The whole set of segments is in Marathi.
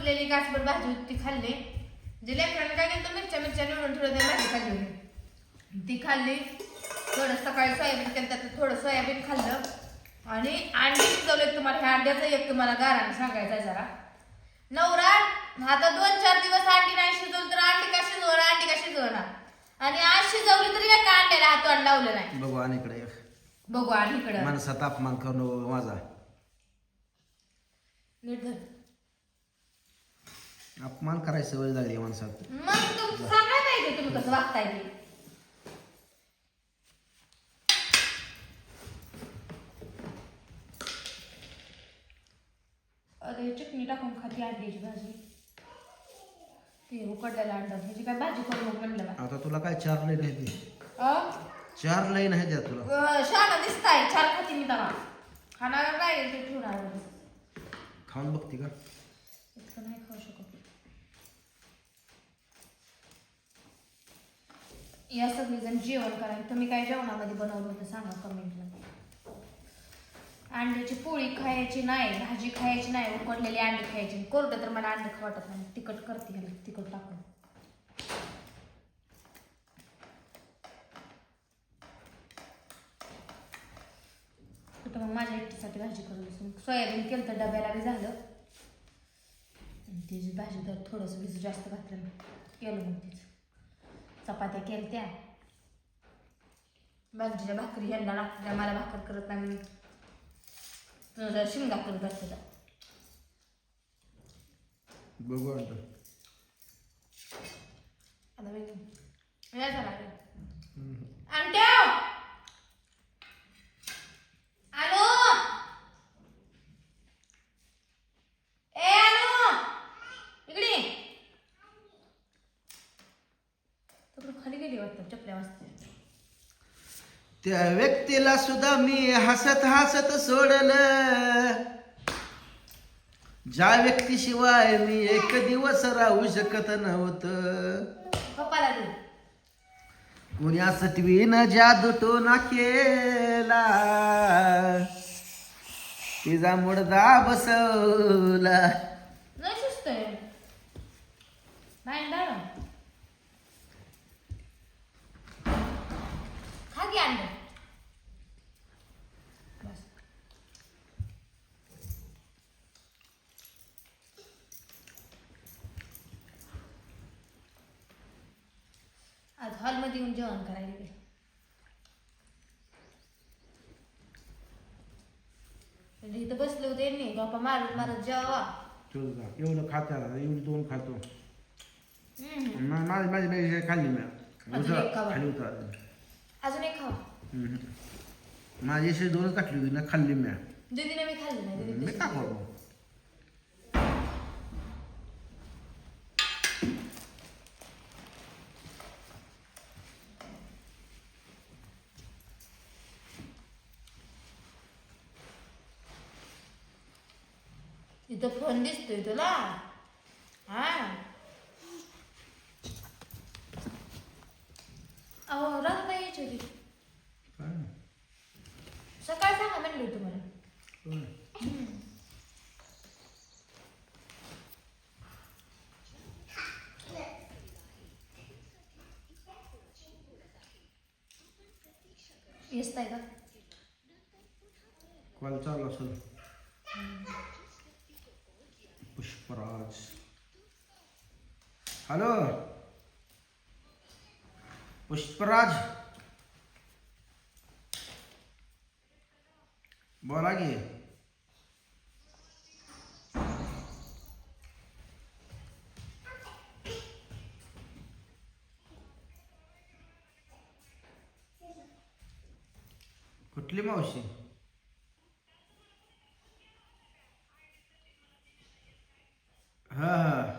उरलेली गासभर भाजी होती ती खाल्ली. जे लेकरांना काय केलं मिरच्या निवडून ठेवलं ते भाजी खाल्ली होती ती खाल्ली. थोडं सकाळी सोयाबीन केलं त्यात थोडं सोयाबीन खाल्लं आणि अंडी शिजवले. तुम्हाला ह्या अंड्याचं एक तुम्हाला गाराने सांगायचं जरा. नवरा आता 2-4 दिवस अंडी नाही शिजवली तर अंडी का शिजवणार आणि आज शिजवली तरी एका अंड्याला हातवाड लावलं नाही. बघू आणि इकडे बघू आणि इकडे माणसात अपमान करणं माझा. नीट धर. अपमान करायची सवय झाली माणसात. मग तुम्ही सांगाय पाहिजे तुम्ही कसं वागताय ते. अरे चटणी टाकून खाती अंड्याची भाजी. ते उकडलेला अंडा ह्याची काय भाजी करू नको म्हणलं बा. आता तुला काय 4 लाईन आहे ती 4 लाईन आहे त्या तुला. शाळा दिसताय 4 खाती मी तवा खाणार काय ते ठेवणार खाऊन बघते का. इतकं नाही खाऊ शकत. या सगळीजण जेवण करायला. तुम्ही काय जेवणामध्ये बनवलं होतं सांगा कमेंटला. अंड्याची पोळी खायची नाही, भाजी खायची नाही, उकडलेली अंडी खायची. कोरडं तर मला अंड वाटत नाही. तिखट करते ह्याला तिखट टाकून. कुठं मग माझ्या एकटीसाठी भाजी करून सोयाबीन केलं तर डब्याला बी झालं. त्याची भाजी तर थोडंसं भिजू जास्त घातलं केलं. मग तिचं चपात्या केल्या त्या. बाजरीच्या भाकरी ह्यांना लागल्या मला भाकर करत नाही. शिमगा करत असते. बघू आता खाली गेली वाटतं चपल्या वाजते. त्या व्यक्तीला सुद्धा मी हसत हसत सोडलं, ज्या व्यक्तीशिवाय मी एक दिवस राहू शकत नव्हतं. पप्पाला दे. कोण्या सटवीनं जादू टोना केला, तिचा मुडदा बसवला. नाही सुचतंय नाही दादा. खा की अंड. आज हॉलमध्ये येऊन जेवण करायला गेले. इथं बसले होते नाही बापा मारत मारत जेवा. एवढं खाता एवढी 2 खातो. माझी माझी खाल्ली मी खाली होता अजून एक खावा. माझी अशी 2च टाकली होती ना, खाल्ली मी. दीदीने मी खाल्ली नाही. मी का खाऊ. इथं फोन दिसतोय तुला. हा अहो रात नाही यायची होती. सकाळी सांगा म्हणली तुम्हाला. येसताय का कॉल चालू असेल. पुष्पराज हॅलो पुष्पराज बोला की. कुठली मावशी. हा हा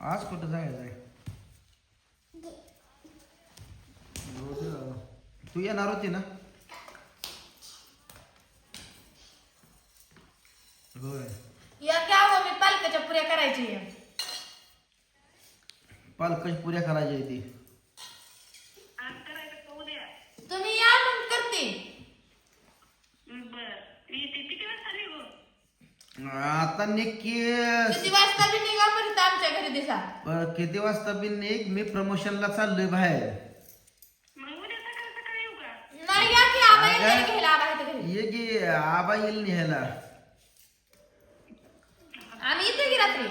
आज कुठं जायचंय. तू येणार होती ना. होय या क्या हो मी पालकाच्या पुऱ्या करायची. पालकाची पुऱ्या करायची ती. तुम्ही या मग करते. आता नक्की किती वाजता बी निघा परत आमच्या घरी दिसा. किती वाजता बी निघ, मी प्रमोशनला चाललोय बाहेर. नाही या की आबा येईल घ्यायला. आबा इथे घरी. ये की आबा येईल न्यायला. आम्ही येते की रात्री.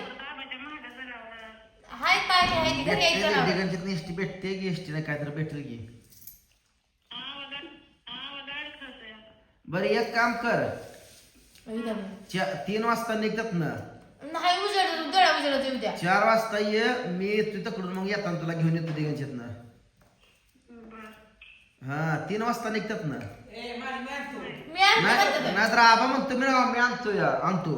हाय पाय घ्यायची घरी यायचं ना. ठिकाणची एसटी भेटते की एसटीने काहीतरी भेटेल की. बरं एक काम कर, 3 वाजता निघतात ना. नाही उजेड गळा उजेड उद्या 4 वाजता ये, मी तिथकडून मग येताना तुला घेऊन येतो दिगंच्यात ना. हा 3 वाजता निघतात ना. मी आणते. नाही तर आबा म्हणतो मी आणतो आणतो.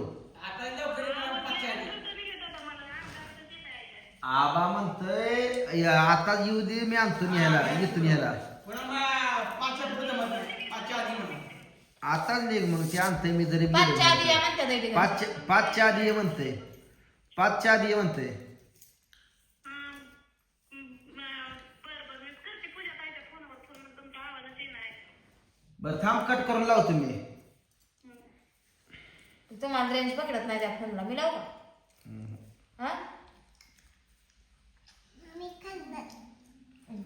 आबा म्हणतोय आता येऊ दे, मी आणतो न्यायला, येतो न्यायला. आताच निघ मग, ते आणतोय मी जरी 5च्या आधी या म्हणतात. 5च्या आधी ये म्हणते. 5च्या आधी ये म्हणते. बर थांब, कट करून लावतो मी. तुम्हाला रेंज पकडत नाही त्या फोनला. मी लावू का? हा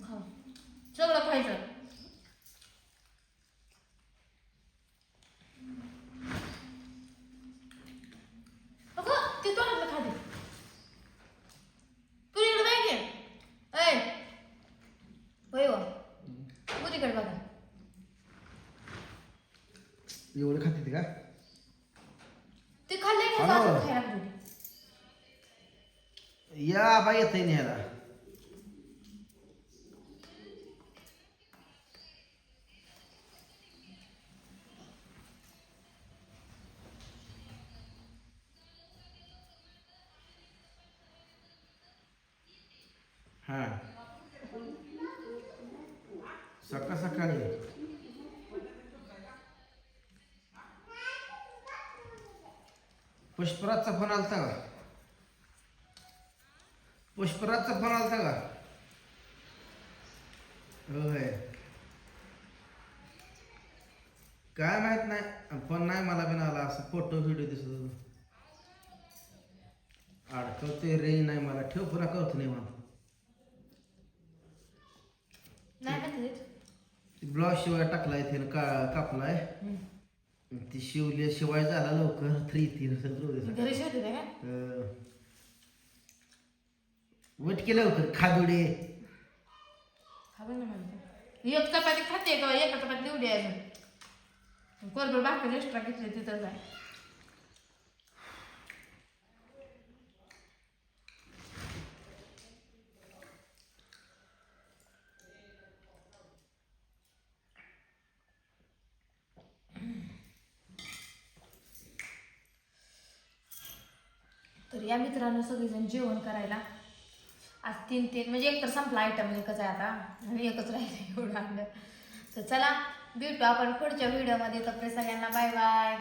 खाऊ सगळं खायचं. अगं ते तोंडातलं खाते. तू इकडे नाही घे. ऐ होय हो, पुरीकडे बघा. एवढं खाते का? ते खाल्ले ना हॅलो. खायला लागली. या आबा येतय न्यायला. हा सकाळी पुष्पराजचा फोन आलता का? पुष्पराजचा फोन आलता का? होय, काय माहित नाही, फोन नाही मला पण आला. असं फोटो व्हिडिओ दिसत होता. अडकवते रेंज नाही मला. ठेव, पुन्हा करतो नाही मला. ब्लाउज शिवाय टाकलाय त्यानं, कापलाय. ती शिवाय झाला लवकर 3 घरी शिवते ते का? वट लवकर खादुडे. खावे ना म्हणते. एक चपाती खाते का? एका चपाती निवडी आहे. कोरभर भाकर एक्स्ट्रा घेतली तिथं जाय. तर या मित्रांनो सगळेजण जेवण करायला. आज 3 म्हणजे एक तर संपला आयटम, एकच आहे आता आणि एकच राहिलं एवढं आणलं. तर चला भेटू आपण पुढच्या व्हिडिओमध्ये. तोपर्यंत सगळ्यांना बाय बाय.